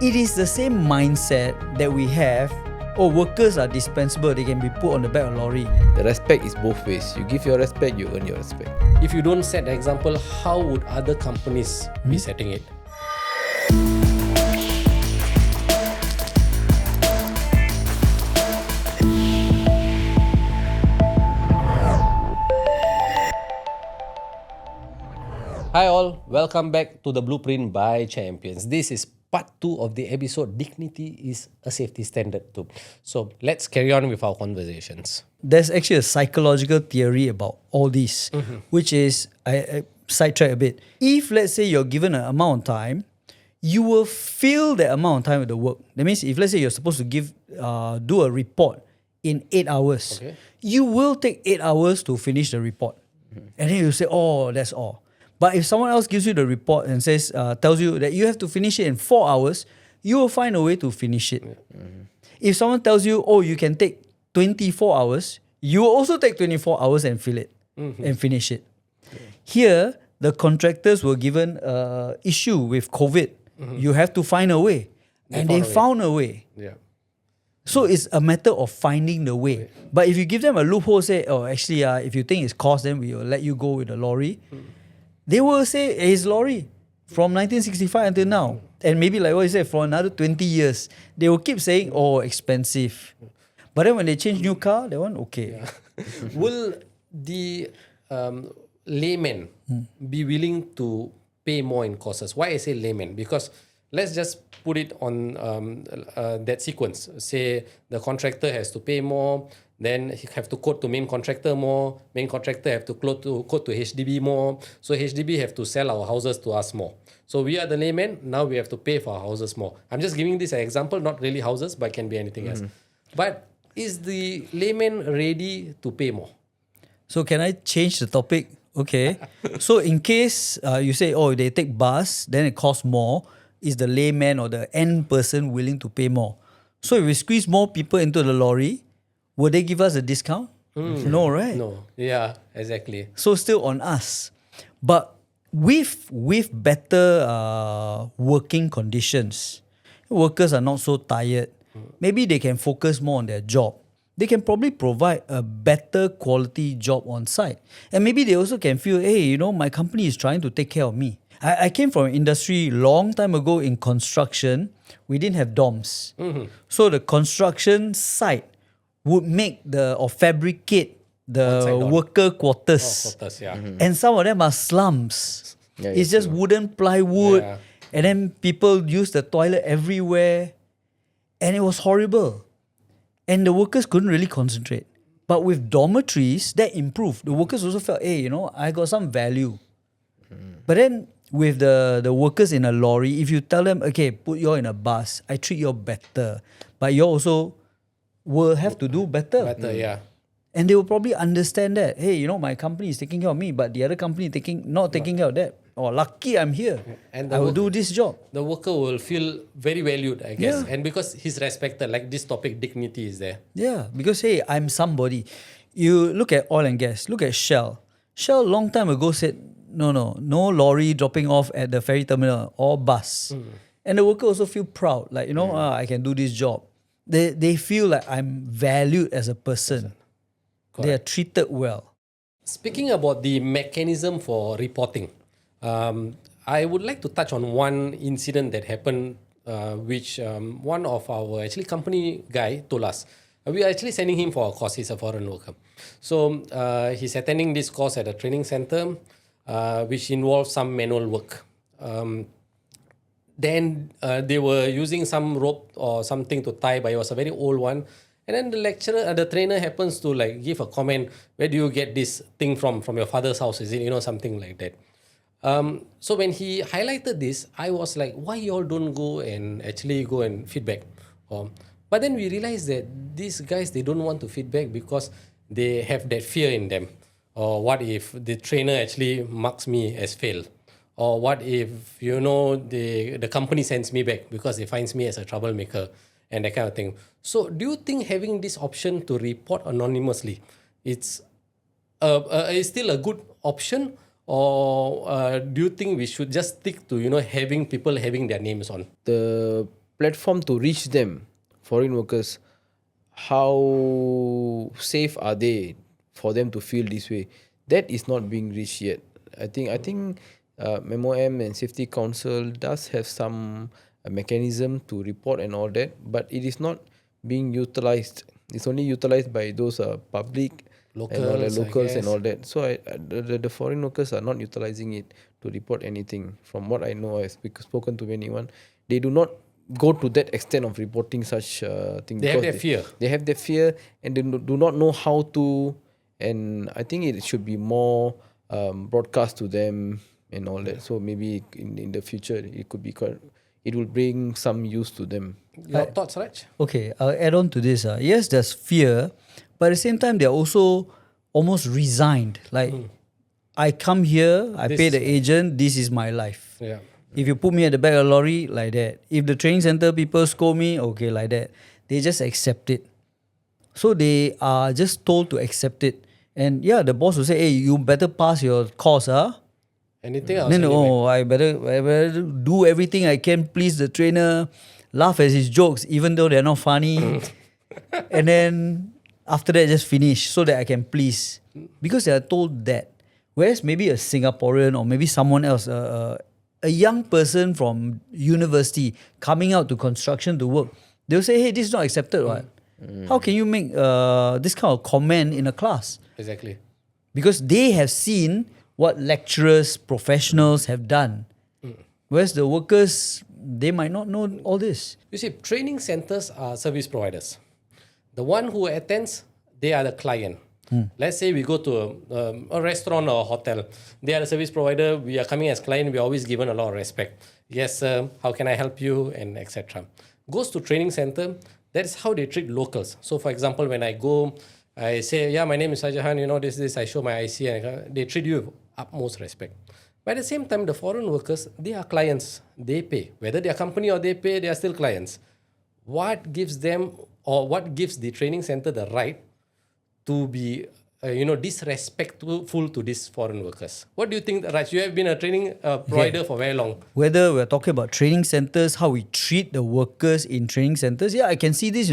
it is the same mindset that we have. Oh, workers are dispensable. They can be put on the back of a lorry. The respect is both ways. You give your respect, you earn your respect. If you don't set the example, how would other companies be setting it? Hi all, welcome back to the Blueprint by Champions. This is part 2 of the episode, Dignity is a Safety Standard too. So let's carry on with our conversations. There's actually a psychological theory about all this, which is, I sidetrack a bit. If let's say you're given an amount of time, you will fill the amount of time with the work. That means if let's say you're supposed to do a report in 8 hours, you will take 8 hours to finish the report. And then you say, oh, that's all. But if someone else gives you the report and tells you that you have to finish it in 4 hours, you will find a way to finish it. If someone tells you, oh, you can take 24 hours, you will also take 24 hours and fill it and finish it. Here, the contractors were given an issue with COVID. You have to find a way. They found a way. Yeah. So it's a matter of finding the way. But if you give them a loophole, say, oh, actually, if you think it's cost, then we will let you go with the lorry. They will say, it's lorry from 1965 until now. And maybe like what you said, for another 20 years. They will keep saying, oh, expensive. But then when they change new car, that one, okay. Yeah. Will the layman be willing to pay more in costs? Why I say layman? Because let's just put it on that sequence. Say the contractor has to pay more, then he have to quote to main contractor more, main contractor have to quote to HDB more, so HDB have to sell our houses to us more. So we are the layman, now we have to pay for our houses more. I'm just giving this an example, not really houses, but can be anything else. But is the layman ready to pay more? So can I change the topic? Okay. So in case you say, oh, they take bus, then it costs more, is the layman or the end person willing to pay more? So if we squeeze more people into the lorry, will they give us a discount? No, right? No. Yeah, exactly. So still on us. But with better working conditions, workers are not so tired. Maybe they can focus more on their job. They can probably provide a better quality job on site. And maybe they also can feel, hey, my company is trying to take care of me. I came from an industry long time ago in construction. We didn't have dorms. So the construction site would make or fabricate the worker quarters. And some of them are slums. Yeah, it's just wooden plywood. Yeah. And then people use the toilet everywhere. And it was horrible. And the workers couldn't really concentrate. But with dormitories, that improved. The workers also felt, hey, I got some value. But then with the workers in a lorry, if you tell them, okay, put you all in a bus, I treat you all better. But you also will have to do better. Yeah. And they will probably understand that, hey, my company is taking care of me, but the other company not taking care of that. Oh, lucky I'm here. And I will do this job. The worker will feel very valued, I guess. Yeah. And because he's respected, like this topic, dignity is there. Yeah, because, hey, I'm somebody. You look at oil and gas. Look at Shell. Shell long time ago said, no lorry dropping off at the ferry terminal or bus. And the worker also feel proud. Like, I can do this job. They feel like I'm valued as a person. They are treated well. Speaking about the mechanism for reporting, I would like to touch on one incident that happened, which one of our company guy told us. We are actually sending him for a course. He's a foreign worker. So he's attending this course at a training center, which involves some manual work. Then they were using some rope or something to tie, but it was a very old one. And then the trainer happens to give a comment, where do you get this thing from your father's house? Is it, something like that? So when he highlighted this, I was like, why you all don't go and feedback? But then we realized that these guys, they don't want to feedback because they have that fear in them. Or what if the trainer actually marks me as fail? Or what if, the company sends me back because they finds me as a troublemaker and that kind of thing. So do you think having this option to report anonymously, it's still a good option? Or do you think we should just stick to, having people having their names on? The platform to reach them, foreign workers, how safe are they for them to feel this way? That is not being reached yet. I think MOM and Safety Council does have some mechanism to report and all that, but it is not being utilized. It's only utilized by those public and all the Locals, I locals and guess. all that. So the foreign workers are not utilizing it to report anything. From what I know, I've spoken to anyone, they do not go to that extent of reporting such thing. They have because their fear. They have their fear and they do not know how to. And I think it should be more broadcast to them and all that. So maybe in the future it could be quite. It will bring some use to them. Your thoughts, Raj? Okay, I'll add on to this. Yes, there's fear, but at the same time, they're also almost resigned. Like, I come here, I This pay is the agent, this is my life. Yeah. If you put me at the back of a lorry, like that. If the training center people scold me, okay, like that. They just accept it. So they are just told to accept it. And yeah, the boss will say, hey, you better pass your course, huh? Anything else? Then, anyway? I better do everything I can please the trainer, laugh at his jokes, even though they're not funny. And then after that, just finish so that I can please. Because they are told that. Whereas maybe a Singaporean or maybe someone else, a young person from university coming out to construction to work, they'll say, hey, this is not accepted, right? How can you make this kind of comment in a class? Exactly. Because they have seen what lecturers, professionals have done. Whereas the workers, they might not know all this. You see, training centers are service providers. The one who attends, they are the client. Let's say we go to a restaurant or a hotel. They are the service provider. We are coming as client. We are always given a lot of respect. Yes, sir. How can I help you? And etc. Goes to training center. That is how they treat locals. So, for example, when I go, I say, yeah, my name is Sajahan. You know this. I show my IC, and they treat you with utmost respect. But at the same time, the foreign workers, they are clients. They pay. Whether they are company or they pay, they are still clients. What gives them or what gives the training center the right to be, disrespectful to these foreign workers? What do you think, Raj? You have been a training provider for very long. Whether we're talking about training centers, how we treat the workers in training centers, yeah, I can see this,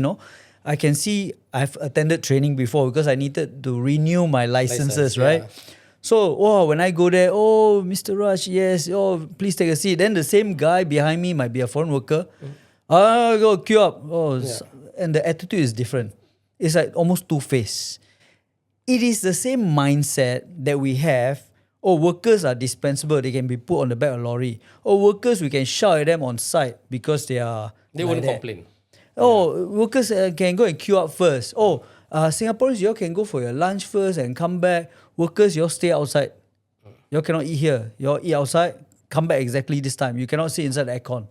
I can see I've attended training before because I needed to renew my licenses, License, right? yeah. So, when I go there, Mr. Raj, yes, please take a seat. Then the same guy behind me might be a foreign worker. Go queue up. And the attitude is different. It's like almost two-faced. It is the same mindset that we have. Workers are dispensable. They can be put on the back of a lorry. Workers, we can shout at them on site because they are They like wouldn't that. complain. Workers can go and queue up first. Singaporeans, you all can go for your lunch first and come back. Workers, you all stay outside. You all cannot eat here. You all eat outside, come back exactly this time. You cannot sit inside the aircon.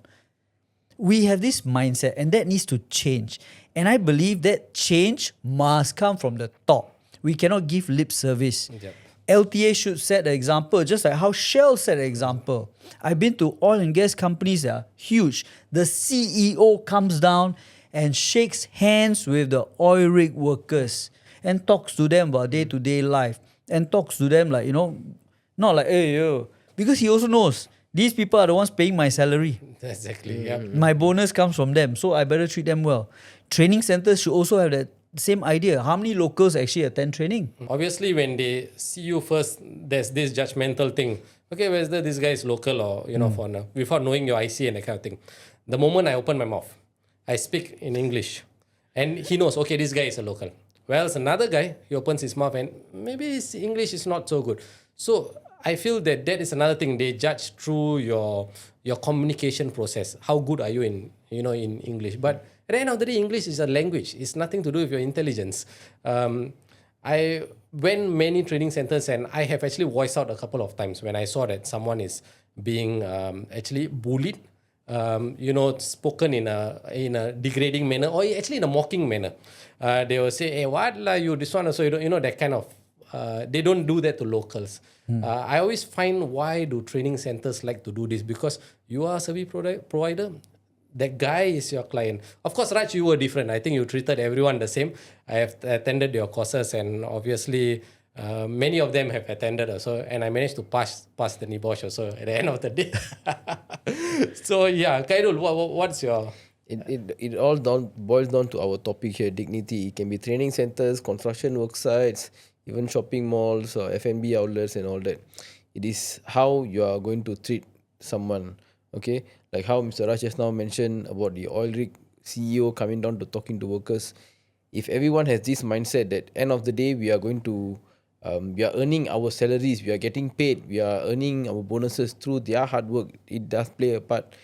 We have this mindset and that needs to change. And I believe that change must come from the top. We cannot give lip service. Yep. LTA should set the example, just like how Shell set the example. I've been to oil and gas companies that are huge. The CEO comes down and shakes hands with the oil rig workers and talks to them about day-to-day life and talks to them like, not like, hey, yo. Because he also knows these people are the ones paying my salary. Exactly. Yeah. My bonus comes from them, so I better treat them well. Training centers should also have that same idea. How many locals actually attend training? Obviously, when they see you first, there's this judgmental thing. Okay, whether this guy is local or foreigner, without knowing your IC and that kind of thing. The moment I open my mouth, I speak in English, and he knows, okay, this guy is a local. Whereas another guy, he opens his mouth and maybe his English is not so good. So I feel that is another thing. They judge through your communication process. How good are you in English? But at the end of the day, English is a language. It's nothing to do with your intelligence. I went many training centers and I have actually voiced out a couple of times when I saw that someone is being actually bullied, spoken in a degrading manner or actually in a mocking manner. They will say, "Hey, what lah you this one?" So that kind of. They don't do that to locals. I always find why do training centers like to do this? Because you are a service provider. That guy is your client. Of course, Raj, you were different. I think you treated everyone the same. I have attended your courses and obviously many of them have attended also. And I managed to pass the NIBOSH also at the end of the day. So yeah, Khairul, what's your... It all boils down to our topic here, dignity. It can be training centers, construction work sites, even shopping malls or F&B outlets and all that. It is how you are going to treat someone. Okay, like how Mr. Raj just now mentioned about the oil rig CEO coming down to talking to workers. If everyone has this mindset that end of the day we are going to we are earning our salaries, we are getting paid, we are earning our bonuses through their hard work, it does play a part.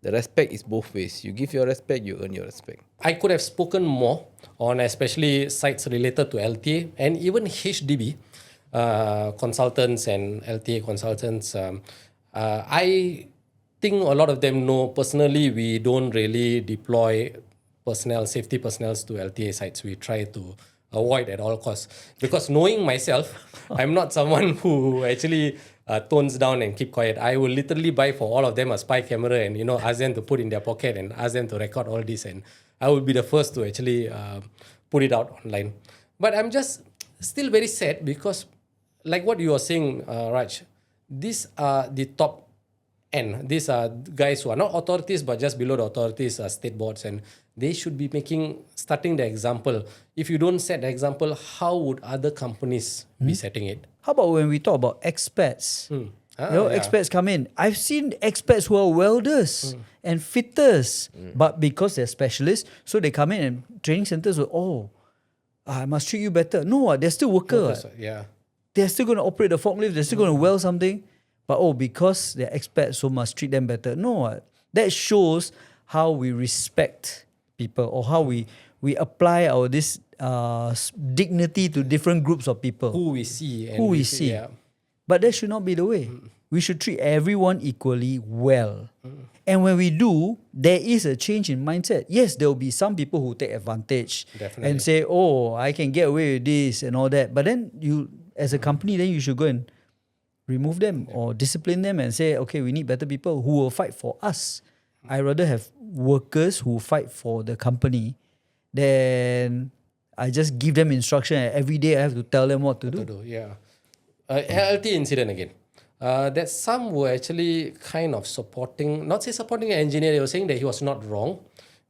The respect is both ways. You give your respect, you earn your respect. I could have spoken more on especially sites related to LTA and even HDB consultants and LTA consultants. I think a lot of them know personally we don't really deploy safety personnel to LTA sites. We try to avoid at all costs. Because knowing myself, I'm not someone who actually tones down and keep quiet. I will literally buy for all of them a spy camera and ask them to put in their pocket and ask them to record all this, and I will be the first to actually put it out online. But I'm just still very sad because like what you were saying, Raj, these are the top end. These are guys who are not authorities but just below the authorities, state boards, and they should be starting the example. If you don't set the example, how would other companies be setting it? How about when we talk about expats? Yeah. Expats come in. I've seen expats who are welders and fitters, but because they're specialists, so they come in and training centers will, I must treat you better. No, they're still workers. Yeah. They're still going to operate the forklift. They're still going to weld something. But because they're expats, so must treat them better. No, that shows how we respect people or how we apply our this dignity to different groups of people. Who we see. Who we see. Yeah. But that should not be the way. We should treat everyone equally well. And when we do, there is a change in mindset. Yes, there will be some people who take advantage Definitely. and say, I can get away with this and all that. But then you, as a company, then you should go and remove them or discipline them and say, okay, we need better people who will fight for us. I rather have workers who fight for the company than I just give them instruction and every day I have to tell them what to do. Yeah. LT incident again. That some were actually kind of supporting an engineer. They were saying that he was not wrong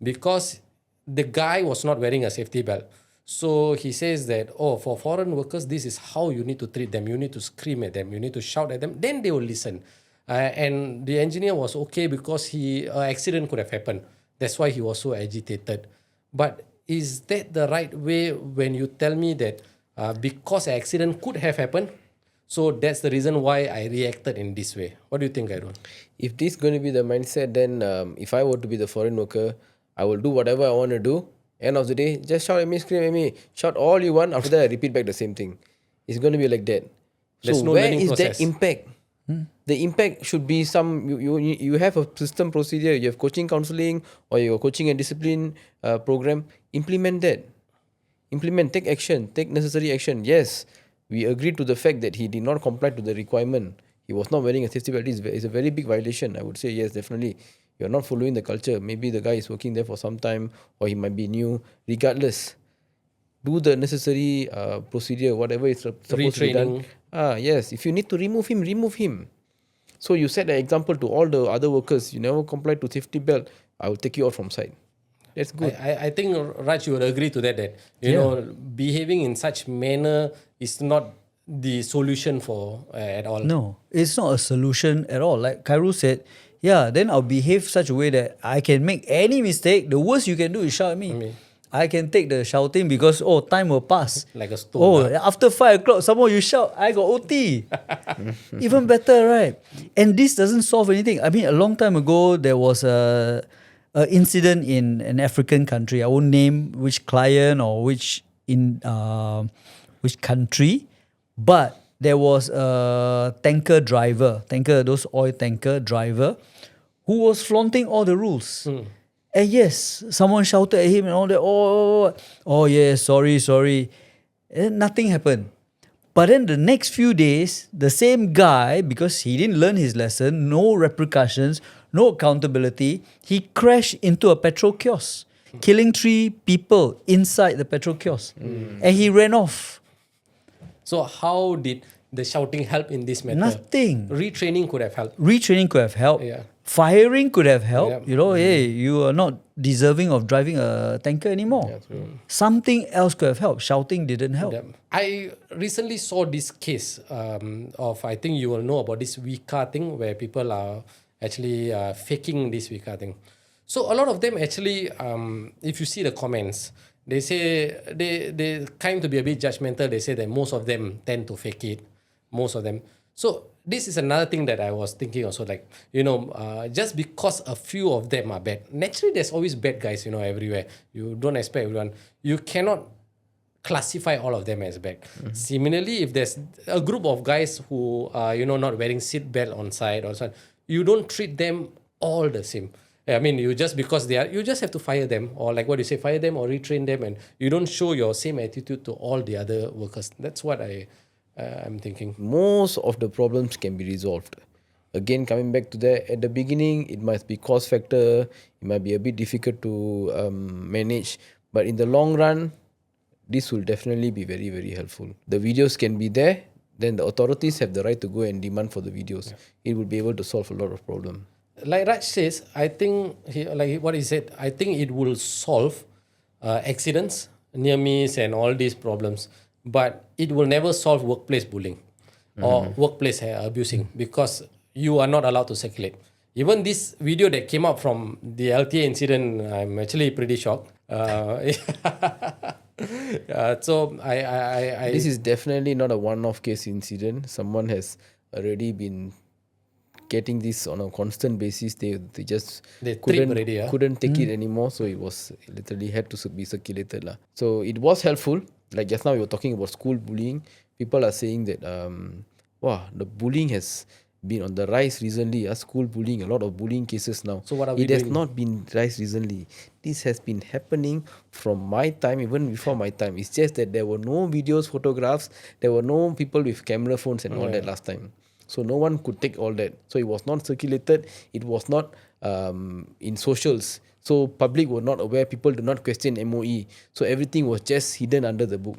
because the guy was not wearing a safety belt. So he says that, for foreign workers, this is how you need to treat them. You need to scream at them. You need to shout at them. Then they will listen. And the engineer was okay because an accident could have happened. That's why he was so agitated. But is that the right way when you tell me that because an accident could have happened, so that's the reason why I reacted in this way? What do you think, Aaron? If this is going to be the mindset, then if I were to be the foreign worker, I will do whatever I want to do. End of the day, just shout at me, scream at me, shout all you want. After that, I repeat back the same thing. It's going to be like that. There's so no where learning is process. that impact? The impact should be you have a system procedure, you have coaching counseling or your coaching and discipline program. Implement that. Take action, take necessary action. Yes, we agreed to the fact that he did not comply to the requirement. He was not wearing a safety belt. It's a very big violation. I would say yes, definitely. You're not following the culture. Maybe the guy is working there for some time or he might be new. Regardless, do the necessary procedure, whatever is supposed to be done. Yes, if you need to remove him, remove him. So you set an example to all the other workers. You never comply to safety belt, I will take you out from site. That's good. I think, Raj, you would agree to that you know, behaving in such manner is not the solution for at all. No, it's not a solution at all. Like Khairul said, then I'll behave such a way that I can make any mistake. The worst you can do is shout at me. I can take the shouting because time will pass. Like a stone. After 5 o'clock, some more you shout, I got OT. Even better, right? And this doesn't solve anything. I mean, a long time ago, there was a incident in an African country. I won't name which client or which country, but there was a those oil tanker driver, who was flaunting all the rules. And yes, someone shouted at him and all that. Sorry. And nothing happened. But then the next few days, the same guy, because he didn't learn his lesson, no repercussions, no accountability, he crashed into a petrol kiosk, killing 3 people inside the petrol kiosk. And he ran off. So how did the shouting help in this matter? Nothing. Retraining could have helped. Retraining could have helped. Yeah. Firing could have helped. Yeah. You know, hey, you are not deserving of driving a tanker anymore. Something else could have helped. Shouting didn't help. Yeah. I recently saw this case of, I think you will know about this Wika thing where people are actually faking this Wika thing. So a lot of them actually, if you see the comments, they say they kind to be a bit judgmental. They say that most of them tend to fake it, most of them. So this is another thing that I was thinking also, like, just because a few of them are bad, naturally there's always bad guys, everywhere. You don't expect everyone. You cannot classify all of them as bad. Similarly, if there's a group of guys who are, not wearing seat belt on side or something, you don't treat them all the same. I mean, you just because they are, you just have to fire them, or like what you say, fire them or retrain them, and you don't show your same attitude to all the other workers. That's what I'm thinking. Most of the problems can be resolved. Again, coming back to that, at the beginning, it might be cost factor. It might be a bit difficult to manage, but in the long run, this will definitely be very, very helpful. The videos can be there. Then the authorities have the right to go and demand for the videos. It will be able to solve a lot of problems. Like Raj says, I think like what he said, I think it will solve accidents, near miss, and all these problems. But it will never solve workplace bullying or workplace abusing, because you are not allowed to circulate. Even this video that came out from the LTA incident, I'm actually pretty shocked. So I This is definitely not a one-off case incident. Someone has already been getting this on a constant basis. They just They couldn't trip already, couldn't take it anymore, so it was literally had to be circulated lah. So it was helpful. Like just now we were talking about school bullying. People are saying that the bullying has been on the rise recently. School bullying, a lot of bullying cases now. So what are we It has doing? not been rise recently. This has been happening from my time, even before my time. It's just that there were no videos, photographs. There were no people with camera phones and all that last time. So no one could take all that. So it was not circulated. It was not in socials. So public were not aware. People did not question MOE. So everything was just hidden under the book.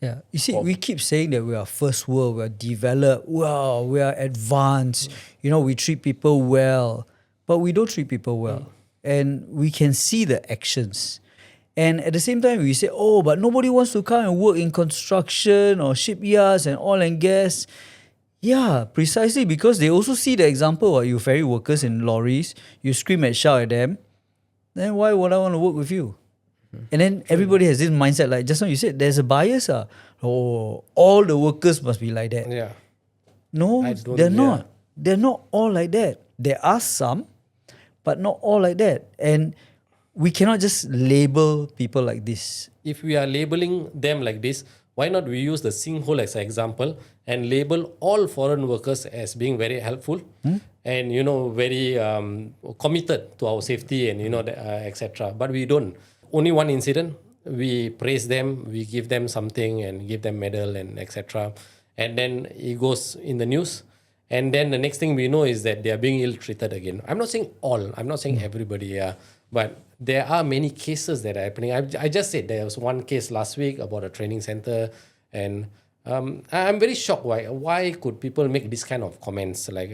Yeah, you see, we keep saying that we are first world, we are developed, wow, we are advanced, we treat people well, but we don't treat people well. And we can see the actions. And at the same time, we say, oh, but nobody wants to come and work in construction or shipyards and oil and gas. Yeah, precisely because they also see the example of you ferry workers in lorries, you scream and shout at them, then why would I want to work with you? And then everybody has this mindset, like just now you said, there's a bias. Oh, all the workers must be like that. Yeah. No, I don't- they're yeah. not. They're not all like that. There are some, but not all like that. And we cannot just label people like this. If we are labeling them like this, why not we use the sinkhole as an example and label all foreign workers as being very helpful and very committed to our safety and etc. But we don't. Only one incident, we praise them, we give them something and give them medal and etc. And then it goes in the news. And then the next thing we know is that they are being ill-treated again. I'm not saying all. I'm not saying everybody. But there are many cases that are happening. I just said there was one case last week about a training center. And I'm very shocked. Why could people make this kind of comments? Like,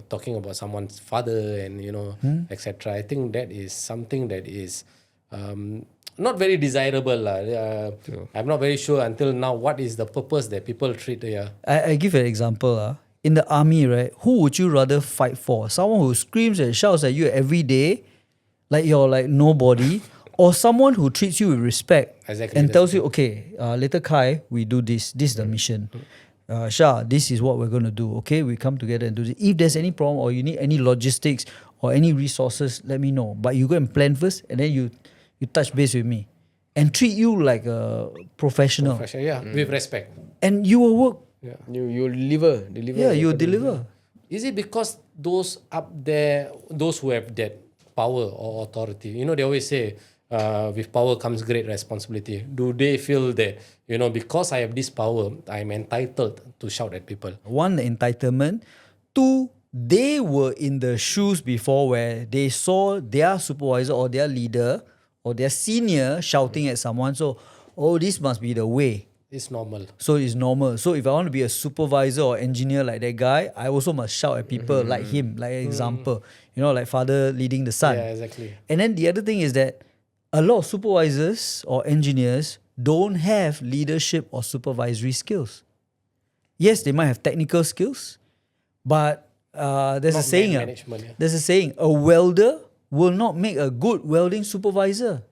talking about someone's father and, etc. I think that is something that is not very desirable. I'm not very sure until now what is the purpose that people treat. I give an example. In the army, right, who would you rather fight for? Someone who screams and shouts at you every day, like you're like nobody, or someone who treats you with respect Exactly, and that's tells you, okay, later Kai, we do this. This is the mission. Shah, this is what we're going to do. Okay, we come together and do this. If there's any problem or you need any logistics or any resources, let me know. But you go and plan first, and then you touch base with me and treat you like a professional. With respect. And you will work. You deliver. Yeah, you deliver. Is it because those up there, those who have that power or authority, they always say, with power comes great responsibility. Do they feel that, because I have this power, I'm entitled to shout at people? One, the entitlement. Two, they were in the shoes before where they saw their supervisor or their leader or their senior shouting at someone. So, this must be the way. It's normal. So it's normal. So if I want to be a supervisor or engineer like that guy, I also must shout at people like him, like an example. You know, like father leading the son. Yeah, exactly. And then the other thing is that a lot of supervisors or engineers don't have leadership or supervisory skills. Yes, they might have technical skills, but there's a Not saying. management, yeah. There's a saying: a welder will not make a good welding supervisor.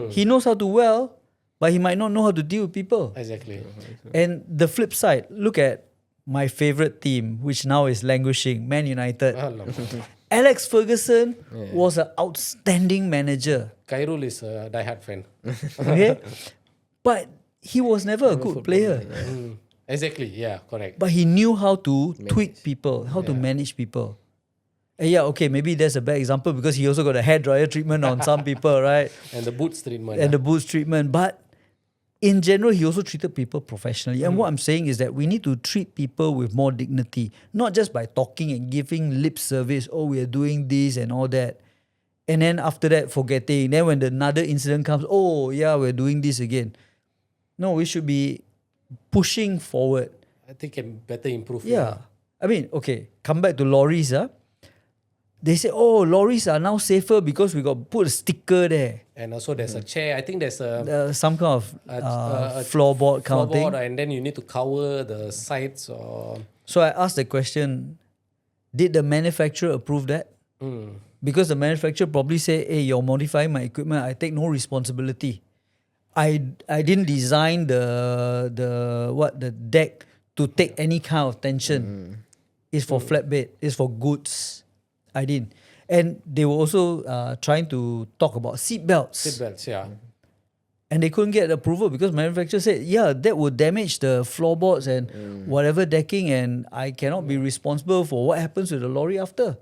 He knows how to weld, but he might not know how to deal with people. Exactly. And the flip side, look at my favorite team, which now is languishing, Man United. Alex Ferguson was an outstanding manager. Khairul is a diehard fan. Okay, but he was never a good player. Exactly, yeah, correct. But he knew how to tweak people, how to manage people. And yeah, okay, maybe that's a bad example because he also got a hairdryer treatment on some people, right? And the boots treatment. And the boots treatment. But in general, he also treated people professionally. And what I'm saying is that we need to treat people with more dignity, not just by talking and giving lip service. Oh, we are doing this and all that. And then after that, forgetting. Then when another incident comes, oh, yeah, we're doing this again. No, we should be pushing forward. I think can better improve. Yeah. I mean, okay, come back to lorries. They say, oh, lorries are now safer because we got put a sticker there. And also there's a chair. I think there's a Some kind of floorboard kind of thing. floorboard, and then you need to cover the sides. Or So I asked the question, did the manufacturer approve that? Because the manufacturer probably say, hey, you're modifying my equipment, I take no responsibility. I didn't design the deck to take any kind of tension. It's for flatbed, it's for goods. I didn't. And they were also trying to talk about seat belts. seatbelts, yeah. And they couldn't get approval because manufacturer said, yeah, that would damage the floorboards and whatever decking, and I cannot be responsible for what happens with the lorry after.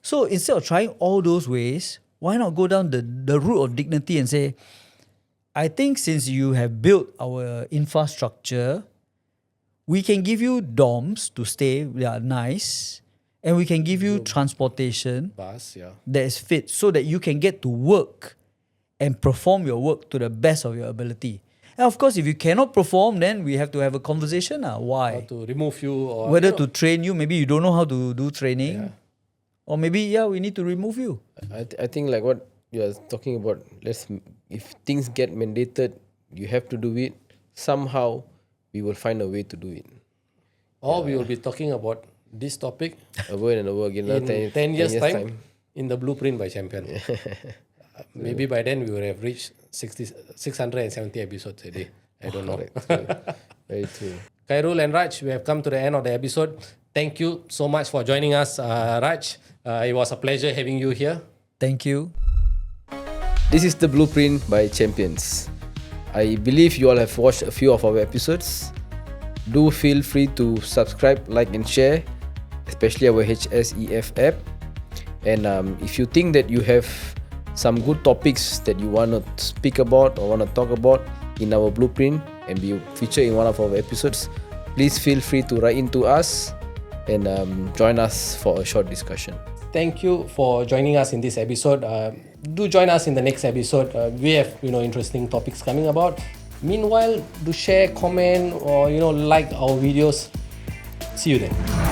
So instead of trying all those ways, why not go down the route of dignity and say, I think since you have built our infrastructure, we can give you dorms to stay, they are nice, and we can give you transportation Bus, yeah. that is fit so that you can get to work and perform your work to the best of your ability. And of course, if you cannot perform, then we have to have a conversation. Or Why? to remove you, or Whether to train you, maybe you don't know how to do training. Or maybe, we need to remove you. I think like what you are talking about, if things get mandated, you have to do it. Somehow, we will find a way to do it. or we will be talking about this topic Over and over again. in 10 years time in the blueprint by Champion. Maybe by then we would have reached 670 episodes a day. I don't know. Very true. Khairul and Raj, we have come to the end of the episode. Thank you so much for joining us, Raj. It was a pleasure having you here. Thank you. This is the Blueprint by Champions. I believe you all have watched a few of our episodes. Do feel free to subscribe, like and share, especially our HSEF app. And if you think that you have some good topics that you want to speak about or want to talk about in our Blueprint and be featured in one of our episodes, please feel free to write into us and join us for a short discussion. Thank you for joining us in this episode. Do join us in the next episode. We have interesting topics coming about. Meanwhile, do share, comment, or like our videos. See you then.